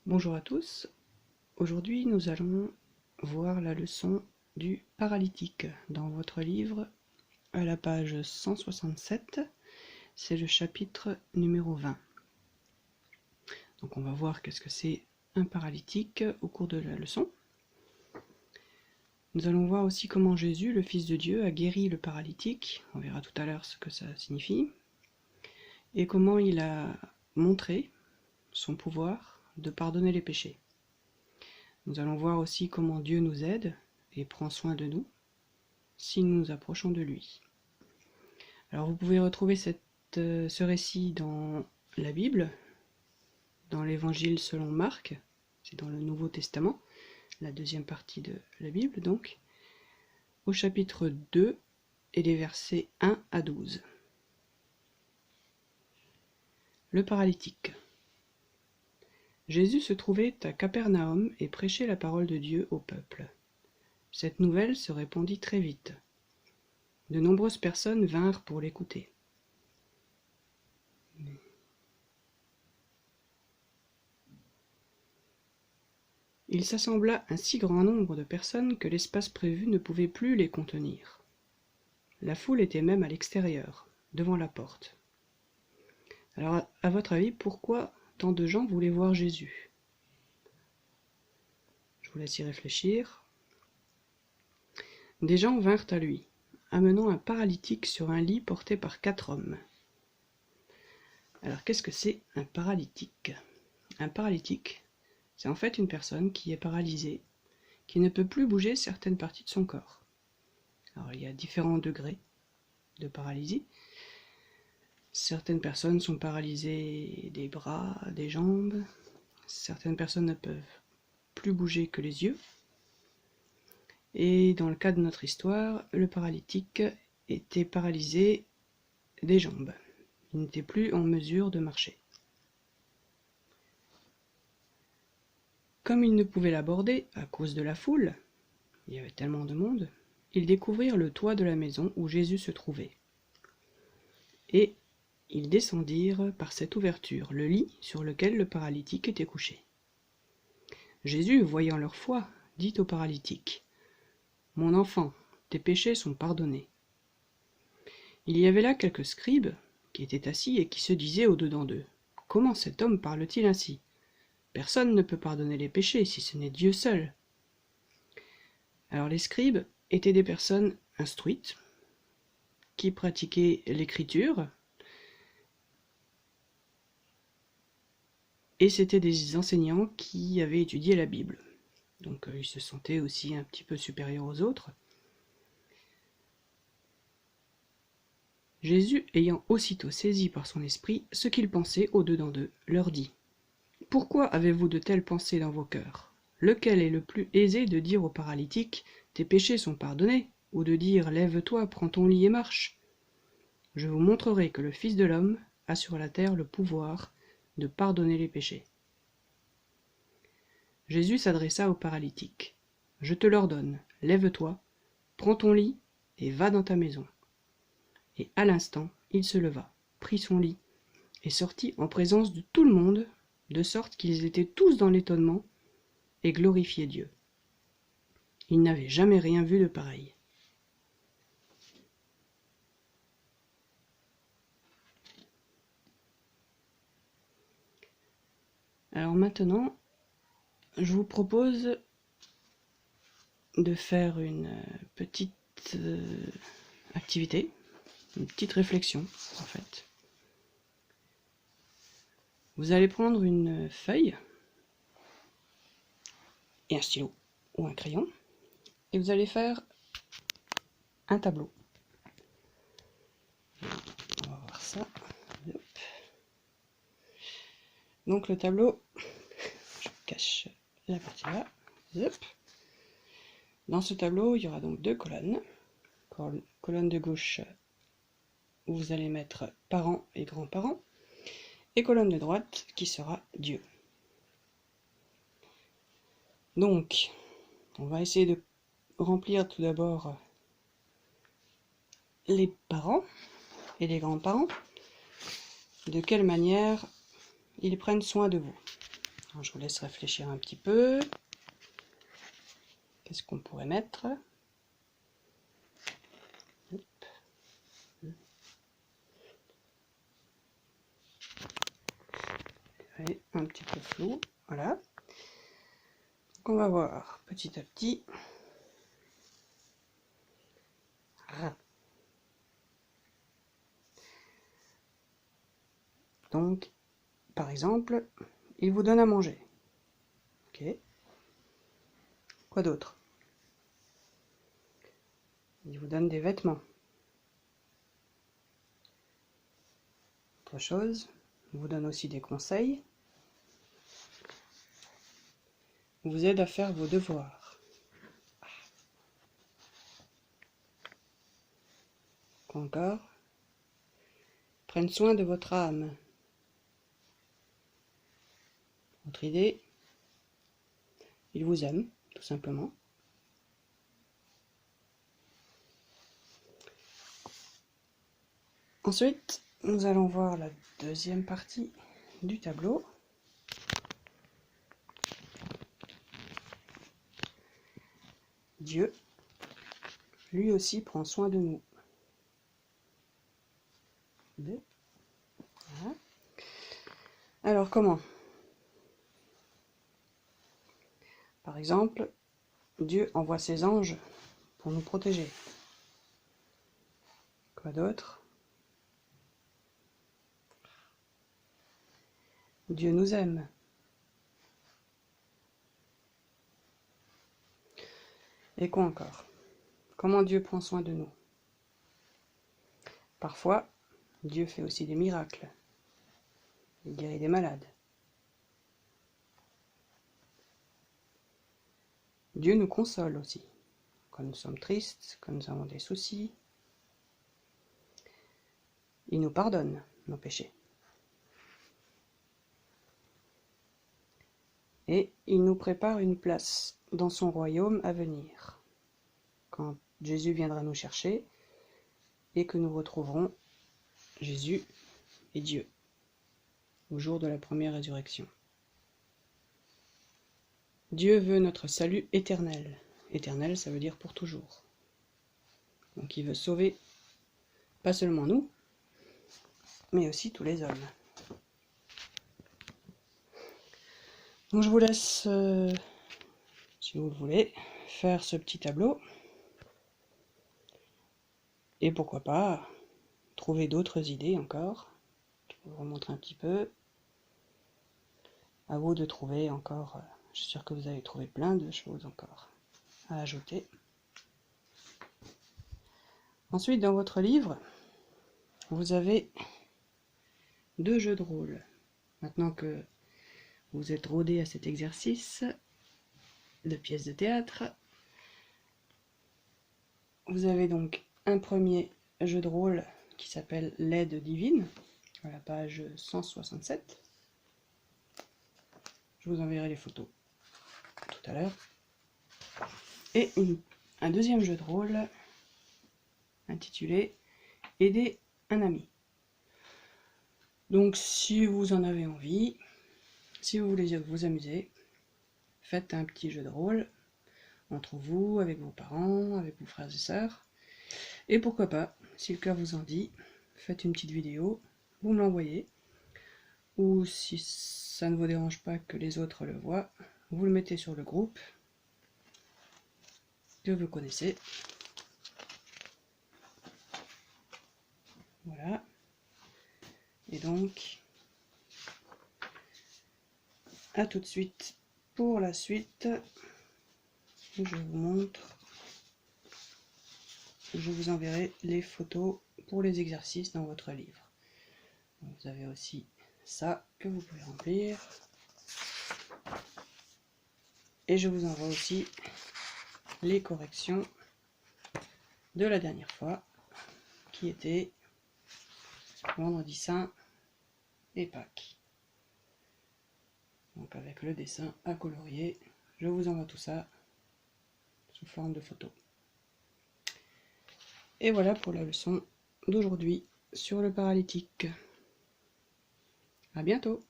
Bonjour à tous, aujourd'hui nous allons voir la leçon du paralytique dans votre livre à la page 167, c'est le chapitre numéro 20. Donc on va voir qu'est-ce que c'est un paralytique au cours de la leçon. Nous allons voir aussi comment Jésus, le Fils de Dieu, a guéri le paralytique, on verra tout à l'heure ce que ça signifie, et comment il a montré son pouvoir de pardonner les péchés. Nous allons voir aussi comment Dieu nous aide et prend soin de nous si nous nous approchons de lui. Alors vous pouvez retrouver ce récit dans la Bible, dans l'Évangile selon Marc, c'est dans le Nouveau Testament, la deuxième partie de la Bible donc, au chapitre 2 et les versets 1 à 12. Le paralytique. Jésus se trouvait à Capernaum et prêchait la parole de Dieu au peuple. Cette nouvelle se répandit très vite. De nombreuses personnes vinrent pour l'écouter. Il s'assembla un si grand nombre de personnes que l'espace prévu ne pouvait plus les contenir. La foule était même à l'extérieur, devant la porte. Alors, à votre avis, pourquoi tant de gens voulaient voir Jésus? Je vous laisse y réfléchir. Des gens vinrent à lui, amenant un paralytique sur un lit porté par 4 hommes. Alors, qu'est-ce que c'est un paralytique? Un paralytique, c'est en fait une personne qui est paralysée, qui ne peut plus bouger certaines parties de son corps. Alors, il y a différents degrés de paralysie. Certaines personnes sont paralysées des bras, des jambes. Certaines personnes ne peuvent plus bouger que les yeux. Et dans le cas de notre histoire, le paralytique était paralysé des jambes. Il n'était plus en mesure de marcher. Comme ils ne pouvaient l'aborder à cause de la foule, il y avait tellement de monde, ils découvrirent le toit de la maison où Jésus se trouvait. Et ils descendirent par cette ouverture le lit sur lequel le paralytique était couché. Jésus, voyant leur foi, dit au paralytique : « Mon enfant, tes péchés sont pardonnés. » Il y avait là quelques scribes qui étaient assis et qui se disaient au-dedans d'eux : « Comment cet homme parle-t-il ainsi ? Personne ne peut pardonner les péchés si ce n'est Dieu seul. » Alors les scribes étaient des personnes instruites qui pratiquaient l'écriture, et c'était des enseignants qui avaient étudié la Bible. Donc ils se sentaient aussi un petit peu supérieurs aux autres. Jésus, ayant aussitôt saisi par son esprit ce qu'ils pensaient au-dedans d'eux, leur dit : « Pourquoi avez-vous de telles pensées dans vos cœurs ? Lequel est le plus aisé de dire au paralytique : tes péchés sont pardonnés, ou de dire : lève-toi, prends ton lit et marche ? Je vous montrerai que le Fils de l'homme a sur la terre le pouvoir de pardonner les péchés. » Jésus s'adressa au paralytique : « Je te l'ordonne, lève-toi, prends ton lit et va dans ta maison. » Et à l'instant, il se leva, prit son lit et sortit en présence de tout le monde, de sorte qu'ils étaient tous dans l'étonnement et glorifiaient Dieu. Ils n'avaient jamais rien vu de pareil. Alors maintenant, je vous propose de faire une petite activité, une petite réflexion en fait. Vous allez prendre une feuille et un stylo ou un crayon et vous allez faire un tableau. On va voir ça. Hop. Donc le tableau, je cache la partie là. Hop. Dans ce tableau, il y aura donc 2 colonnes. Colonne de gauche où vous allez mettre parents et grands-parents, et colonne de droite qui sera Dieu. Donc, on va essayer de remplir tout d'abord les parents et les grands-parents, de quelle manière ils prennent soin de vous. Alors, je vous laisse réfléchir un petit peu. Qu'est-ce qu'on pourrait mettre? Allez, un petit peu flou, voilà. Donc on va voir petit à petit. Donc, par exemple, il vous donne à manger. Ok. Quoi d'autre? Il vous donne des vêtements. Autre chose, il vous donne aussi des conseils. Il vous aide à faire vos devoirs. Quoi encore? Prennent soin de votre âme. Autre idée, il vous aime, tout simplement. Ensuite, nous allons voir la deuxième partie du tableau. Dieu, lui aussi, prend soin de nous. Voilà. Alors, comment? Par exemple, Dieu envoie ses anges pour nous protéger. Quoi d'autre? Dieu nous aime. Et quoi encore? Comment Dieu prend soin de nous? Parfois, Dieu fait aussi des miracles. Il guérit des malades. Dieu nous console aussi. Quand nous sommes tristes, quand nous avons des soucis, il nous pardonne nos péchés. Et il nous prépare une place dans son royaume à venir, quand Jésus viendra nous chercher et que nous retrouverons Jésus et Dieu au jour de la première résurrection. Dieu veut notre salut éternel. Éternel, ça veut dire pour toujours. Donc il veut sauver pas seulement nous, mais aussi tous les hommes. Donc je vous laisse, si vous le voulez, faire ce petit tableau. Et pourquoi pas trouver d'autres idées encore. Je vous remontre un petit peu. À vous de trouver encore. Je suis sûr que vous avez trouvé plein de choses encore à ajouter. Ensuite, dans votre livre, vous avez 2 jeux de rôle. Maintenant que vous êtes rodé à cet exercice de pièce de théâtre, vous avez donc un premier jeu de rôle qui s'appelle L'aide divine, à la page 167. Je vous enverrai les photos tout à l'heure. Et un deuxième jeu de rôle intitulé Aider un ami. Donc si vous en avez envie, si vous voulez vous amuser, faites un petit jeu de rôle entre vous, avec vos parents, avec vos frères et sœurs. Et pourquoi pas, si le cœur vous en dit, faites une petite vidéo, vous me l'envoyez. Ou si ça ne vous dérange pas que les autres le voient, vous le mettez sur le groupe que vous connaissez. Voilà. Et donc, à tout de suite pour la suite. Je vous montre. Je vous enverrai les photos pour les exercices dans votre livre. Vous avez aussi ça que vous pouvez remplir. Et je vous envoie aussi les corrections de la dernière fois, qui était Vendredi Saint et Pâques. Donc avec le dessin à colorier, je vous envoie tout ça sous forme de photo. Et voilà pour la leçon d'aujourd'hui sur le paralytique. À bientôt!